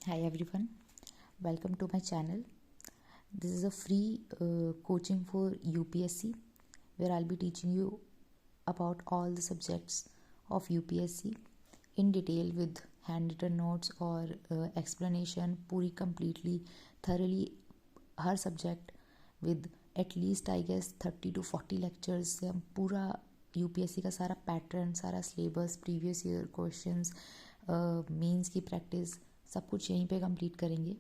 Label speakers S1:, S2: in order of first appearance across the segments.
S1: Hi everyone, welcome to my channel. This is a free coaching for UPSC where I'll be teaching you about all the subjects of UPSC in detail with handwritten notes or explanation पूरी completely thoroughly her subject with at least I guess 30 to 40 lectures से हम पूरा UPSC का सारा pattern, सारा syllabus, previous year questions, mains की practice सब कुछ यहीं पे कंप्लीट करेंगे।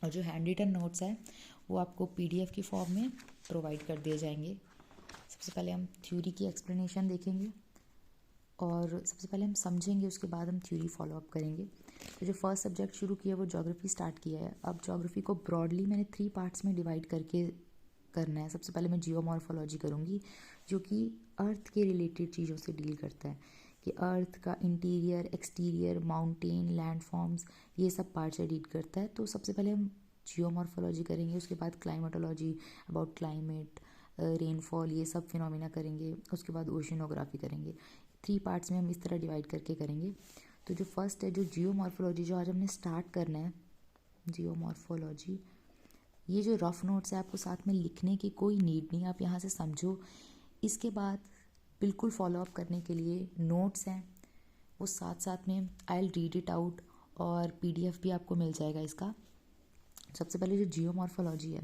S1: और जो हैंड रिटन नोट्स हैं वो आपको पीडीएफ की फॉर्म में प्रोवाइड कर दिए जाएंगे। सबसे पहले हम थ्योरी की एक्सप्लेनेशन देखेंगे और सबसे पहले हम समझेंगे, उसके बाद हम थ्योरी फॉलो अप करेंगे। तो जो फर्स्ट सब्जेक्ट शुरू किया वो ज्योग्राफी स्टार्ट किया है। अब ज्योग्राफी को ब्रॉडली मैंने 3 पार्ट्स में डिवाइड करके करना है। सबसे पहले मैं जियोमॉर्फोलॉजी करूँगी जो कि अर्थ के रिलेटेड चीज़ों से डील करता है कि अर्थ का interior, exterior, mountain, land forms, ये सब पार्ट से डील करता है। तो सबसे पहले हम जियोमॉर्फोलॉजी करेंगे, उसके बाद क्लाइमेटोलॉजी अबाउट क्लाइमेट, रेनफॉल, ये सब फिनोमिना करेंगे। उसके बाद ओशिनोग्राफी करेंगे। 3 पार्ट्स में हम इस तरह डिवाइड करके करेंगे। तो जो फर्स्ट है जो जियोमॉर्फोलॉजी, जो आज हमने स्टार्ट करना है जियोमॉर्फोलॉजी, ये जो रफ नोट्स है आपको साथ में लिखने की कोई नीड नहीं, आप यहाँ से समझो। इसके बाद बिल्कुल फॉलो अप करने के लिए नोट्स हैं वो साथ साथ में I will read it out और पीडीएफ भी आपको मिल जाएगा इसका। सबसे पहले जो जियोमॉर्फोलॉजी है,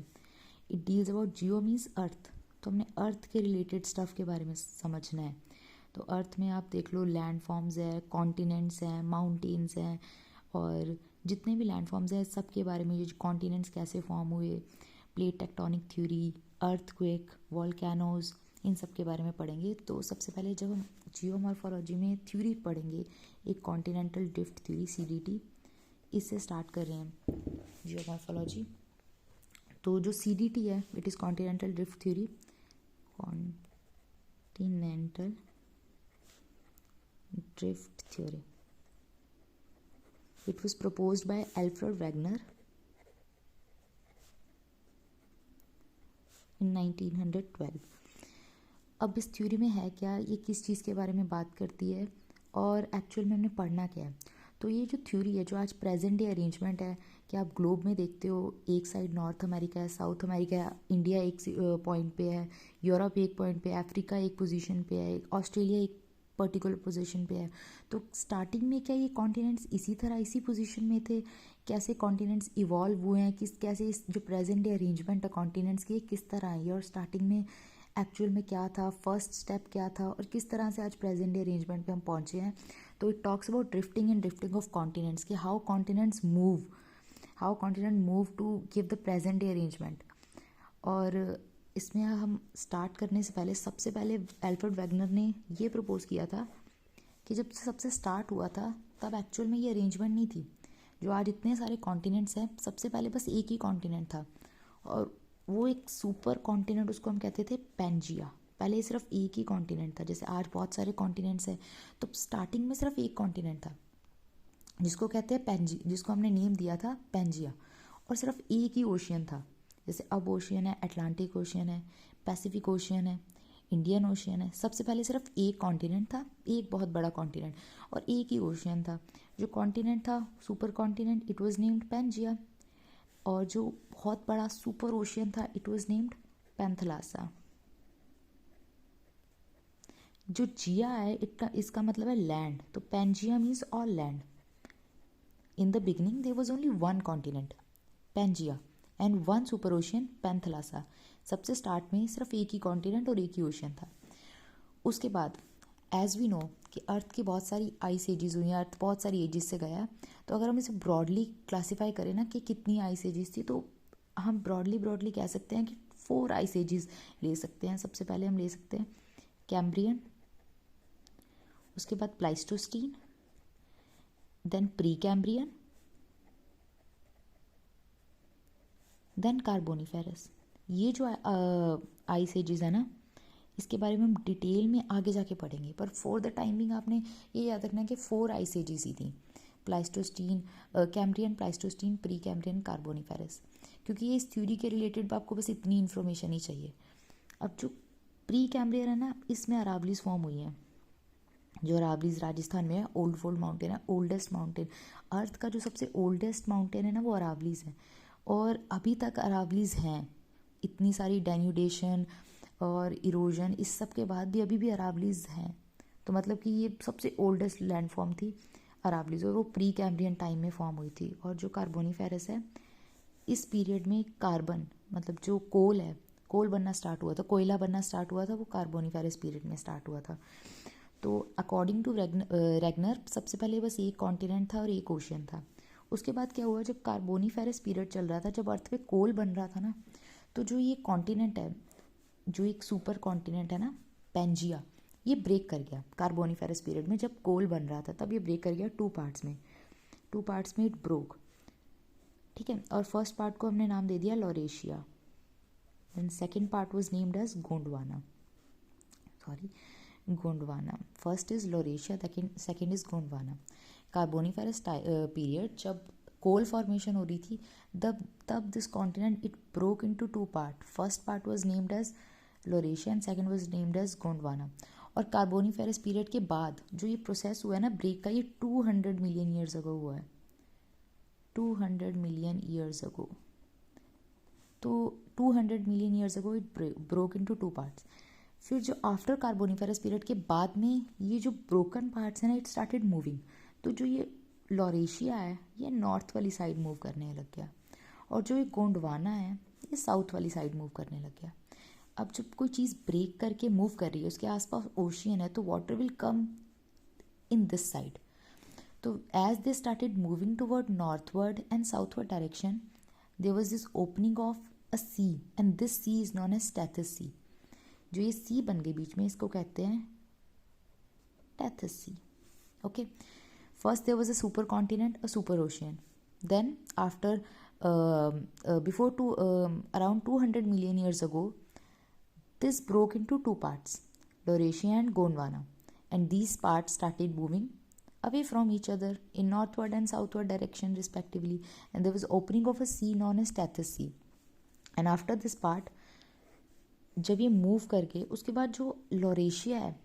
S1: it deals about Jio means earth. तो हमने अर्थ के रिलेटेड स्टफ़ के बारे में समझना है। तो अर्थ में आप देख लो लैंड फॉर्म्स है, कॉन्टिनेंट्स हैं, माउंटेन्स हैं, और जितने भी लैंड फॉर्म्स हैं सब के बारे में, ये कॉन्टिनेंट्स कैसे फॉर्म हुए, plate tectonic theory, earthquake, volcanoes, इन सब के बारे में पढ़ेंगे। तो सबसे पहले जब हम जियोमॉर्फोलॉजी में थ्योरी पढ़ेंगे, एक कॉन्टिनेंटल ड्रिफ्ट थ्योरी CDT, इससे स्टार्ट कर रहे हैं जियोमॉर्फोलॉजी। तो जो CDT है it is continental drift theory, continental drift theory. It was proposed by Alfred Wegener in 1912। अब इस थ्योरी में है क्या, ये किस चीज़ के बारे में बात करती है और एक्चुअल में हमने पढ़ना क्या है। तो ये जो थ्योरी है, जो आज प्रेजेंट डे अरेंजमेंट है कि आप ग्लोब में देखते हो, एक साइड नॉर्थ अमेरिका है, साउथ अमेरिका है, इंडिया एक पॉइंट पे है, यूरोप एक पॉइंट पे है, अफ्रीका एक पोजीशन पे है, ऑस्ट्रेलिया एक पर्टिकुलर पोजीशन पे है। तो स्टार्टिंग में क्या ये कॉन्टिनेंट्स इसी तरह इसी पोजीशन में थे, कैसे कॉन्टिनेंट्स इवॉल्व हुए हैं, किस कैसे इस जो प्रेजेंट डे अरेंजमेंट है कॉन्टिनेंट्स की किस तरह आई है, और स्टार्टिंग में एक्चुअल में क्या था, फर्स्ट स्टेप क्या था, और किस तरह से आज प्रेजेंट डे अरेंजमेंट पे हम पहुंचे हैं। तो it talks about drifting and drifting of continents, कि how continent move to give the present day arrangement. और इसमें हम स्टार्ट करने से पहले सबसे पहले एल्फ्रेड वेगनर ने ये प्रपोज किया था कि जब सबसे स्टार्ट हुआ था तब एक्चुअल में ये अरेंजमेंट नहीं थी। जो आज इतने सारे कॉन्टिनेंट्स हैं, सबसे पहले बस एक ही कॉन्टिनेंट था और वो एक सुपर कॉन्टिनेंट, उसको हम कहते थे पेंजिया। पहले सिर्फ एक ही कॉन्टिनेंट था, जैसे आज बहुत सारे कॉन्टिनेंट्स हैं, तो स्टार्टिंग में सिर्फ एक कॉन्टिनेंट था जिसको कहते हैं जिसको हमने नेम दिया था पेंजिया, और सिर्फ एक ही ओशियन था। जैसे अब ओशियन है, अटलांटिक ओशियन है, पैसिफिक ओशियन है, इंडियन ओशियन है। सबसे पहले सिर्फ एक कॉन्टिनेंट था, एक बहुत बड़ा कॉन्टिनेंट, और एक ही ओशियन था। जो कॉन्टिनेंट था super continent, it was named Pangaea, और जो बहुत बड़ा सुपर ओशियन था इट वाज नेम्ड पैंथलासा। जो जिया है इसका मतलब है लैंड, तो Pangaea means all land. In the beginning there was only one continent Pangaea and one super ocean Panthalassa. सबसे स्टार्ट में सिर्फ एक ही कॉन्टिनेंट और एक ही ओशियन था। उसके बाद एज वी नो कि अर्थ की बहुत सारी आइस एजेस हुई हैं, अर्थ बहुत सारी एजेस से गया है। तो अगर हम इसे ब्रॉडली क्लासीफाई करें ना कि कितनी आइस एजेस थी, तो हम ब्रॉडली कह सकते हैं कि 4 आइस एजेस ले सकते हैं। सबसे पहले हम ले सकते हैं कैम्ब्रियन, उसके बाद Pleistocene, then pre Cambrian, then Carboniferous. ये जो आइस एजेस है ना, इसके बारे में हम डिटेल में आगे जाके पढ़ेंगे, पर फॉर द टाइमिंग आपने ये याद रखना है कि 4 आइस एजेस ही थी, प्लाइस्टोस्टीन, कैम्ब्रियन, प्लाइस्टोस्टीन, प्री कैम्ब्रियन, कार्बोनिफेरस। क्योंकि ये इस थ्योरी के रिलेटेड आपको बस इतनी इन्फॉर्मेशन ही चाहिए। अब जो प्री कैम्ब्रियन है ना, इसमें अरावलीज फॉर्म हुई हैं, जो अरावलीज राजस्थान में है, ओल्ड माउंटेन है, ओल्डेस्ट माउंटेन। अर्थ का जो सबसे ओल्डेस्ट माउंटेन है ना वो अरावलीज है, और अभी तक अरावलीज हैं। इतनी सारी डेन्यूडेशन और इरोजन इस सब के बाद भी अभी भी अरावलीज हैं। तो मतलब कि ये सबसे ओल्डेस्ट लैंड फॉर्म थी अरावलीज, और वो प्री कैम्ब्रियन टाइम में फॉर्म हुई थी। और जो कार्बोनीफेरस है, इस पीरियड में कार्बन मतलब जो कोल है, कोल बनना स्टार्ट हुआ था, कोयला बनना स्टार्ट हुआ था, वो कार्बोनीफेरस पीरियड में स्टार्ट हुआ था। तो अकॉर्डिंग टू रेगनर सबसे पहले बस एक कॉन्टिनेंट था और एक ओशियन था। उसके बाद क्या हुआ, जब कार्बोनीफेरस पीरियड चल रहा था, जब अर्थ पे कोल बन रहा था ना, तो जो ये कॉन्टिनेंट है, जो एक सुपर कॉन्टिनेंट है ना पेंजिया, ये ब्रेक कर गया कार्बोनीफेरस पीरियड में। जब कोल बन रहा था तब ये ब्रेक कर गया टू पार्ट्स में इट ब्रोक। ठीक है, और फर्स्ट पार्ट को हमने नाम दे दिया Laurasia, then second part was named as Gondwana. First is Laurasia, second is Gondwana. Carboniferous period जब कोल फॉर्मेशन हो रही थी, तब this continent it broke into two part. First part was named as Laurasia and second was named as Gondwana. और Carboniferous period के बाद जो ये प्रोसेस हुआ है ना ब्रेक का, ये 200 मिलियन ईयर्स अगो हुआ है, 200 मिलियन ईयर्स अगो। तो 200 million years ago it broke into two parts. फिर जो आफ्टर कार्बोनीफेरस पीरियड के बाद में ये जो ब्रोकन पार्ट्स हैं ना, इट स्टार्टेड मूविंग। तो जो ये लॉरेशिया है ये नॉर्थ वाली साइड मूव करने लग गया, और जो ये गोंडवाना है ये साउथ वाली साइड मूव करने लग गया। अब जब कोई चीज़ ब्रेक करके मूव कर रही है, उसके आसपास ओशियन है, तो water will come in this side. तो as they started moving toward northward and southward direction, there was this opening of a sea, and this sea is known as Tethys sea. जो ये सी बन गई बीच में, इसको कहते हैं Tethys sea. Okay, first there was a super continent, a super ocean, then after before to around 200 million years ago, this broke into two parts, Laurasia and Gondwana, and these parts started moving away from each other in northward and southward direction respectively, and there was opening of a sea known as Tethys Sea. And after this part, जब ये move करके उसके बाद जो Laurasia है,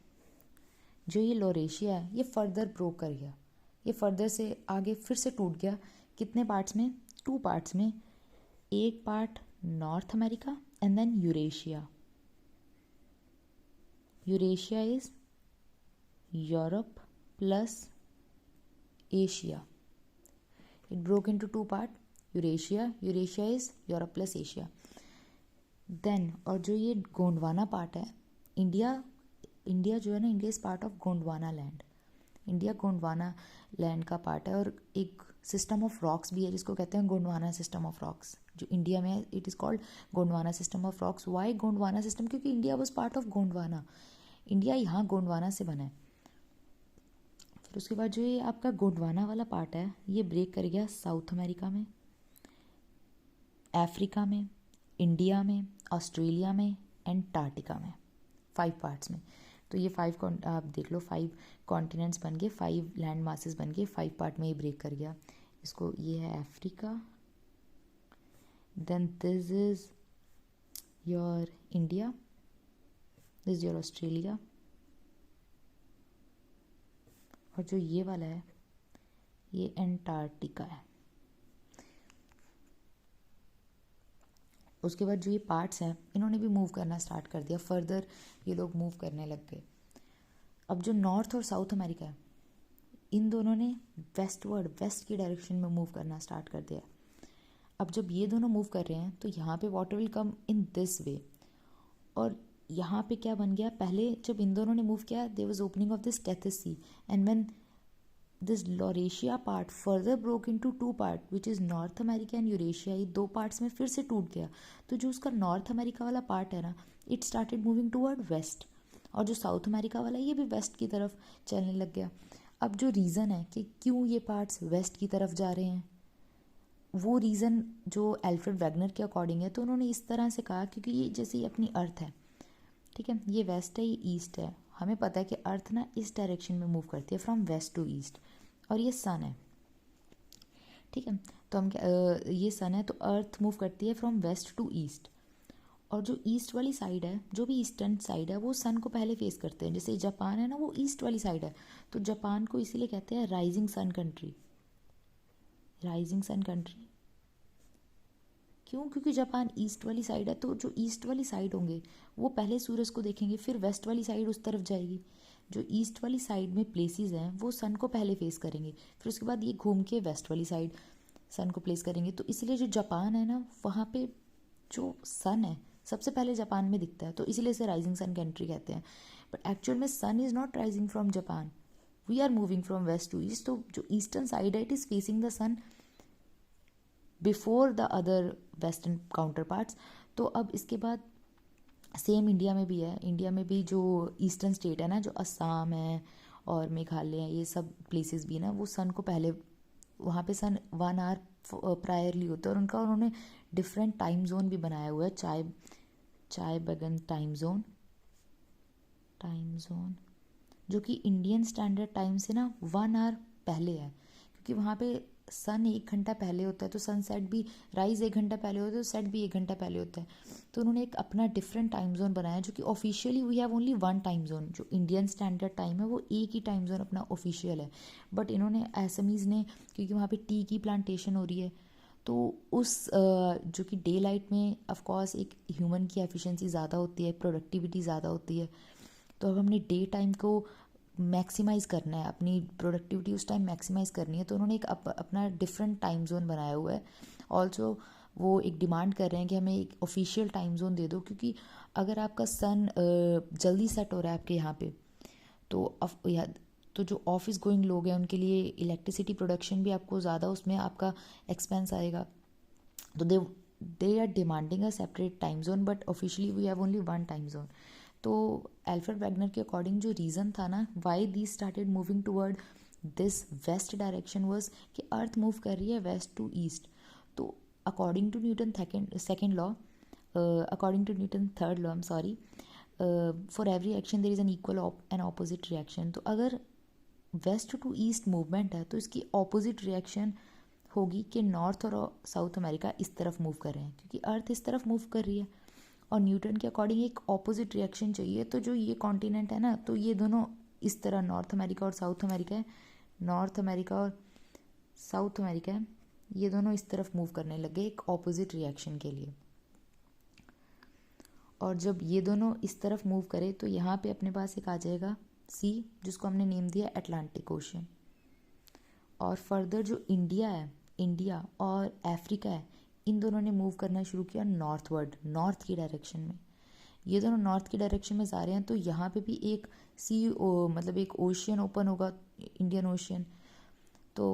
S1: ये further broke कर गया, ये फर्दर से आगे फिर से टूट गया। कितने पार्ट्स में? टू पार्ट्स में। एक part North America and then Eurasia. Eurasia is Europe plus Asia. It broke into two part, Eurasia is Europe plus Asia. Then और जो ये गोंडवाना पार्ट है, इंडिया जो है ना, India is part of Gondwana land. India Gondwana land का part है, और एक सिस्टम ऑफ रॉक्स भी है जिसको कहते हैं गोंडवाना सिस्टम ऑफ रॉक्स, जो इंडिया में है। It is called Gondwana system of rocks. Why Gondwana system? क्योंकि India was part of Gondwana, India यहाँ गोंडवाना से बना है। फिर उसके बाद जो ये आपका गोंडवाना वाला पार्ट है, ये ब्रेक कर गया साउथ अमेरिका में, अफ्रीका में, इंडिया में, ऑस्ट्रेलिया में, एंटार्क्टिका में, 5 पार्ट्स में। तो ये 5 आप देख लो, 5 कॉन्टिनेंट्स बन गए, 5 लैंड मासेस बन गए, 5 पार्ट में ये ब्रेक कर गया। इसको, ये है Africa, then this is your India, this is your Australia, और जो ये वाला है ये एंटार्क्टिका है। उसके बाद जो ये पार्ट्स हैं इन्होंने भी मूव करना स्टार्ट कर दिया, फर्दर ये लोग मूव करने लग गए। अब जो नॉर्थ और साउथ अमेरिका है, इन दोनों ने वेस्ट की डायरेक्शन में मूव करना स्टार्ट कर दिया। अब जब ये दोनों मूव कर रहे हैं तो यहाँ पे water will come in this way, और यहाँ पे क्या बन गया, पहले जब इन दोनों ने मूव किया, there was opening of this Tethys sea, and when this Laurasia part further broke into two part which is North America and Eurasia, ये 2 पार्ट्स में फिर से टूट गया। तो जो उसका नॉर्थ अमेरिका वाला पार्ट है ना, it started moving toward west, और जो साउथ अमेरिका वाला है ये भी वेस्ट की तरफ चलने लग गया। अब जो रीज़न है कि क्यों ये पार्ट्स वेस्ट की तरफ जा रहे हैं, वो रीज़न जो एल्फ्रेड वैगनर के अकॉर्डिंग है, तो उन्होंने इस तरह से कहा, क्योंकि ये जैसे अपनी अर्थ है, ठीक है, ये वेस्ट है, ये ईस्ट है। हमें पता है कि अर्थ ना इस डायरेक्शन में मूव करती है, फ्रॉम वेस्ट टू ईस्ट, और ये सन है, ठीक है। तो हम ये सन है, तो अर्थ मूव करती है फ्रॉम वेस्ट टू ईस्ट, और जो ईस्ट वाली साइड है, जो भी ईस्टर्न साइड है, वो सन को पहले फेस करते हैं। जैसे जापान है ना, वो ईस्ट वाली साइड है, तो जापान को इसीलिए कहते हैं rising sun country. Rising sun country क्यों? क्योंकि जापान ईस्ट वाली साइड है, तो जो ईस्ट वाली साइड होंगे वो पहले सूरज को देखेंगे, फिर वेस्ट वाली साइड उस तरफ जाएगी। जो ईस्ट वाली साइड में प्लेसेस हैं वो सन को पहले फेस करेंगे, फिर उसके बाद ये घूम के वेस्ट वाली साइड सन को प्लेस करेंगे। तो इसलिए जो जापान है ना, वहाँ पे जो सन है सबसे पहले जापान में दिखता है, तो इसीलिए इसे राइजिंग सन कंट्री कहते हैं। बट एक्चुअल में sun is not rising from Japan, we are moving from west to east. तो जो ईस्टर्न साइड है, it is facing the sun before the other western counterparts. तो अब इसके बाद सेम इंडिया में भी है। इंडिया में भी जो ईस्टर्न स्टेट है ना, जो असम है और मेघालय है, ये सब प्लेसेस भी है ना, वो सन को पहले, वहाँ पे सन 1 आवर प्रायरली होता है। और उन्होंने डिफरेंट टाइम जोन भी बनाया हुआ है। चाय बगन टाइम जोन जो कि इंडियन स्टैंडर्ड टाइम से ना 1 आवर पहले है, क्योंकि वहाँ पे सन 1 घंटा पहले होता है, तो सनसेट भी, राइज 1 घंटा पहले होता है, तो सेट भी 1 घंटा पहले होता है। तो उन्होंने एक अपना डिफरेंट टाइम जोन बनाया, जो कि officially we have only one time zone. जो इंडियन स्टैंडर्ड टाइम है वो एक ही टाइम जोन अपना ऑफिशियल है। बट इन्होंने असमीज़ ने, क्योंकि वहाँ पे टी की प्लांटेशन हो रही है, तो उस जो कि डे लाइट में ऑफकोर्स एक ह्यूमन की एफिशिएंसी ज़्यादा होती है, प्रोडक्टिविटी ज़्यादा होती है। तो अब हमने डे टाइम को मैक्सिमाइज़ करना है, अपनी प्रोडक्टिविटी उस टाइम मैक्सिमाइज़ करनी है, तो उन्होंने एक अपना डिफरेंट टाइम जोन बनाया हुआ है। ऑल्सो वो एक डिमांड कर रहे हैं कि हमें एक ऑफिशियल टाइम जोन दे दो, क्योंकि अगर आपका सन जल्दी सेट हो रहा है आपके यहाँ पे, तो जो ऑफिस गोइंग लोग हैं उनके लिए इलेक्ट्रिसिटी प्रोडक्शन भी आपको ज़्यादा, उसमें आपका एक्सपेंस आएगा। तो they are demanding a separate time zone, but officially we have only one time zone. तो एल्फ्रेड वैगनर के अकॉर्डिंग जो रीज़न था ना, why they started moving toward this west direction was कि अर्थ मूव कर रही है वेस्ट टू ईस्ट। तो according to Newton second law, according to Newton third law, I am sorry, for every action there is an equal and opposite reaction. तो अगर waste to east movement है, तो इसकी opposite reaction होगी कि north और south America इस तरफ मूव कर रहे हैं, क्योंकि अर्थ इस तरफ मूव कर रही है। और न्यूटन के अकॉर्डिंग एक ऑपोजिट रिएक्शन चाहिए। तो जो ये कॉन्टिनेंट है ना, तो ये दोनों इस तरह, नॉर्थ अमेरिका और साउथ अमेरिका है, नॉर्थ अमेरिका और साउथ अमेरिका है, ये दोनों इस तरफ मूव करने लगे एक ऑपोजिट रिएक्शन के लिए। और जब ये दोनों इस तरफ मूव करे, तो यहाँ पे अपने पास एक आ जाएगा सी, जिसको हमने नेम दिया अटलांटिक ओशन। और फर्दर जो इंडिया और अफ्रीका है, इन दोनों ने मूव करना शुरू किया नॉर्थवर्ड, नॉर्थ की डायरेक्शन में। ये दोनों नॉर्थ की डायरेक्शन में जा रहे हैं, तो यहाँ पे भी एक मतलब एक ओशियन ओपन होगा, इंडियन ओशियन। तो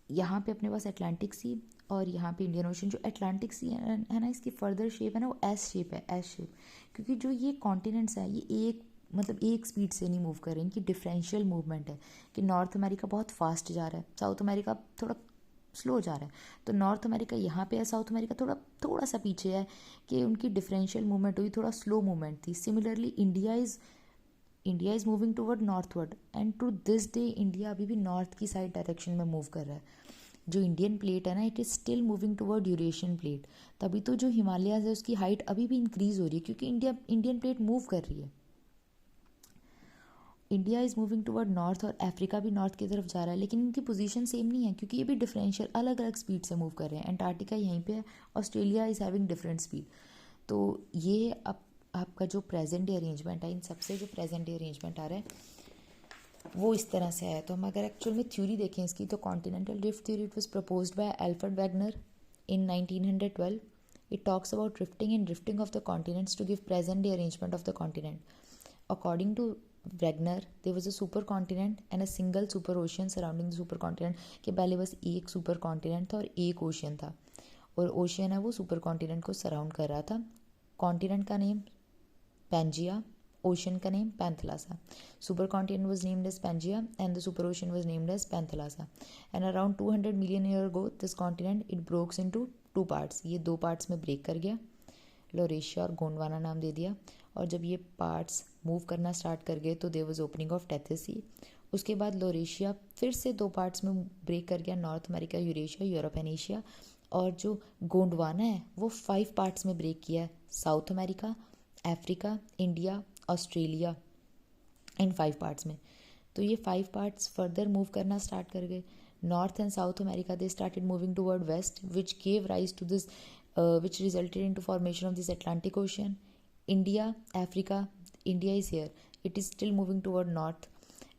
S1: यहाँ पे अपने पास अटलांटिक सी और यहाँ पे इंडियन ओशन। जो अटलांटिक सी है ना, इसकी फर्दर शेप है ना, वो एस शेप है, एस शेप। क्योंकि जो ये कॉन्टिनेंट्स हैं, ये एक स्पीड से नहीं मूव कर रहे हैं, इनकी डिफरेंशियल मूवमेंट है। कि नॉर्थ अमेरिका बहुत फास्ट जा रहा है, साउथ अमेरिका थोड़ा स्लो जा रहा है। तो नॉर्थ अमेरिका यहाँ पे है, साउथ अमेरिका थोड़ा सा पीछे है, कि उनकी डिफरेंशियल मूवमेंट हुई, थोड़ा स्लो मूवमेंट थी। Similarly India is moving toward northward, and to this day India अभी भी नॉर्थ की साइड डायरेक्शन में मूव कर रहा है। जो इंडियन प्लेट है ना, it is still moving toward Eurasian plate. तभी तो जो हिमालयाज़ है उसकी हाइट अभी भी इंक्रीज़ हो रही है, क्योंकि इंडियन प्लेट मूव कर रही है। India is moving toward north और अफ्रीका भी नॉर्थ की तरफ जा रहा है, लेकिन इनकी पोजीशन सेम नहीं है, क्योंकि ये भी डिफरेंशियल अलग अलग स्पीड से मूव कर रहे हैं। अंटार्कटिका यहीं पे है, Australia is having different speed. तो ये आपका जो प्रेजेंट डे अरेंजमेंट है, इन सबसे जो प्रेजेंट डे अरेंजमेंट आ रहा है वो इस तरह से है। तो हम अगर एक्चुअल में थ्योरी देखें इसकी, तो continental drift theory, it was proposed by Alfred Wagner in 1912. It talks about drifting of the continents to give present day arrangement of the continent. According to Wagner, there was a supercontinent and a single super ocean surrounding the supercontinent. कि पहले बस एक super continent था और एक ocean था, और ocean है वो सुपर कॉन्टिनेंट को सराउंड कर रहा था। कॉन्टिनेंट का नेम पैंजिया, ocean का name Panthalassa. Supercontinent was named as Pangaea and the superocean was named as Panthalassa. And around 200 million year ago, this continent it broke into two parts. ये दो parts में break कर गया, Laurasia और गोंडवाना नाम दे दिया। और जब ये पार्ट्स मूव करना स्टार्ट कर गए, तो there was opening of Tethys sea. उसके बाद लोरेशिया फिर से दो पार्ट्स में ब्रेक कर गया, north America, Eurasia, Europe and Asia. और जो गोंडवाना है वो 5 पार्ट्स में ब्रेक किया है, South America, Africa, India, Australia, इन 5 पार्ट्स में। तो ये 5 पार्ट्स फर्दर मूव करना स्टार्ट कर गए। North and South America they started moving toward west which gave rise to this which resulted into formation of this Atlantic Ocean. India, Africa, India is here. It is still moving toward north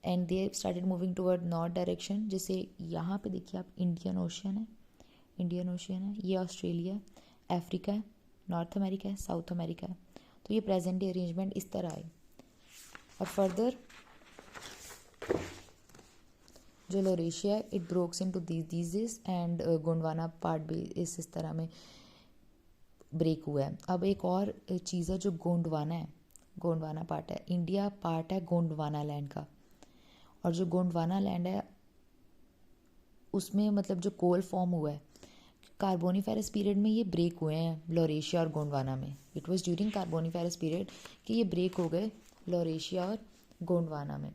S1: and they started moving toward north direction. जैसे यहाँ पे देखिए आप Indian ocean है, Indian ocean है, ये Australia, Africa है, north America है, साउथ अमेरिका है। तो ये प्रेजेंट डे अरेंजमेंट इस तरह है। और फर्दर जो लोरेशिया है it ब्रोक्स into this and Gondwana part भी इस तरह में ब्रेक हुआ है। अब एक और चीज़ है जो गोंडवाना है, गोंडवाना पार्ट है, इंडिया पार्ट है गोंडवाना लैंड का। और जो गोंडवाना लैंड है उसमें मतलब जो कोल फॉर्म हुआ है कार्बोनिफेरस पीरियड में ये ब्रेक हुए हैं लोरेशिया और गोंडवाना में। It was during Carboniferous period कि ये ब्रेक हो गए लोरेशिया और गोंडवाना में।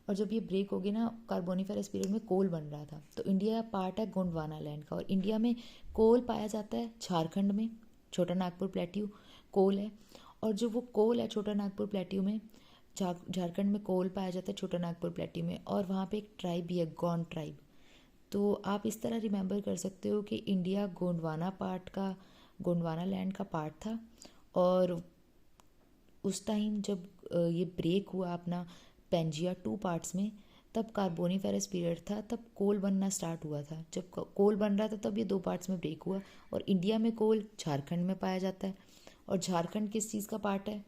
S1: और जब ये ब्रेक हो गए ना कार्बोनिफेरस पीरियड में कोल बन रहा था। तो इंडिया पार्ट है गोंडवाना लैंड का और इंडिया में कोल पाया जाता है झारखंड में, छोटा नागपुर प्लेट्यू कोल है। और जो वो कोल है छोटा नागपुर प्लेट्यू में, झारखंड में कोल पाया जाता है छोटा नागपुर प्लेट्यू में। और वहाँ पे एक ट्राइब भी है, गौंड ट्राइब। तो आप इस तरह रिमेंबर कर सकते हो कि इंडिया गोंडवाना पार्ट का, गोंडवाना लैंड का पार्ट था। और उस टाइम जब ये ब्रेक हुआ अपना पेंजिया 2 पार्ट्स में, तब कार्बोनिफेरस पीरियड था, तब कोल बनना स्टार्ट हुआ था। जब कोल बन रहा था तब ये 2 पार्ट्स में ब्रेक हुआ। और इंडिया में कोल झारखंड में पाया जाता है। और झारखंड किस चीज़ का पार्ट है?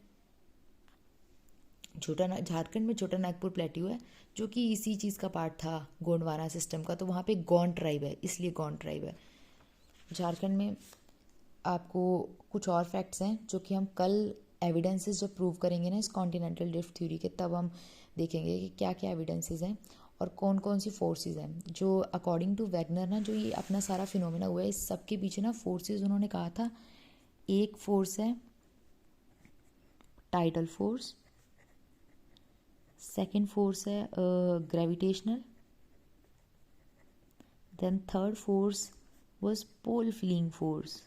S1: झारखंड में छोटा नागपुर प्लेट्यू है जो कि इसी चीज़ का पार्ट था गोंडवाना सिस्टम का। तो वहाँ पे गौंड ट्राइब है, इसलिए गौंड ट्राइब है झारखंड में। आपको कुछ और फैक्ट्स हैं जो कि हम कल एविडेंसेस जब प्रूव करेंगे ना इस कॉन्टिनेंटल ड्रिफ्ट थ्योरी के, तब हम देखेंगे कि क्या क्या एविडेंसेस हैं और कौन कौन सी फोर्सेस हैं जो अकॉर्डिंग टू वैगनर ना जो ये अपना सारा फिनोमेना हुआ है इस सब के पीछे ना फोर्सेस उन्होंने कहा था। एक फोर्स है टाइडल फोर्स, सेकेंड फोर्स है gravitational, then third force was pole fleeing force.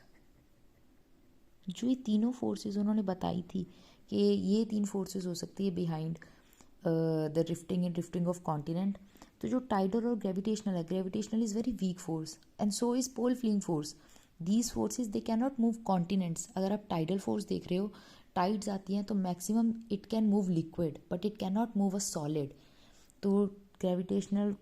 S1: जो ये तीनों फोर्सेस उन्होंने बताई थी कि ये 3 फोर्सेस हो सकती है behind the drifting and drifting of continent. तो जो टाइडल और ग्रेविटेशनल है, gravitational is very weak force and so is pole fleeing force. These forces they can not move continents. अगर आप टाइडल फोर्स देख रहे हो, टाइड्स आती हैं तो maximum it can move liquid but it can not move a solid. तो gravitational,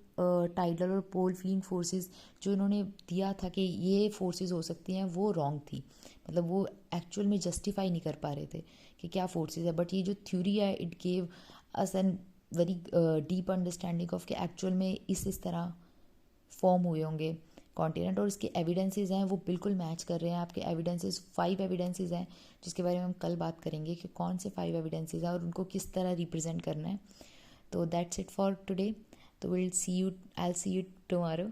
S1: tidal और पोल फ्लीइंग फोर्सेस जो इन्होंने दिया था कि ये फोर्सेस हो सकती हैं वो रॉन्ग थी। मतलब वो एक्चुअल में जस्टिफाई नहीं कर पा रहे थे कि क्या फोर्सेस है। बट ये जो थ्योरी है it gave us an very deep understanding of कि एक्चुअल में इस तरह फॉर्म हुए होंगे कॉन्टिनेंट। और इसके एविडेंसेस हैं वो बिल्कुल मैच कर रहे हैं। आपके एविडेंसेस 5 एविडेंसेस हैं जिसके बारे में हम कल बात करेंगे कि कौन से 5 एविडेंसेस हैं और उनको किस तरह रिप्रेजेंट करना है। तो दैट्स इट फॉर टुडे। तो I will see you tomorrow.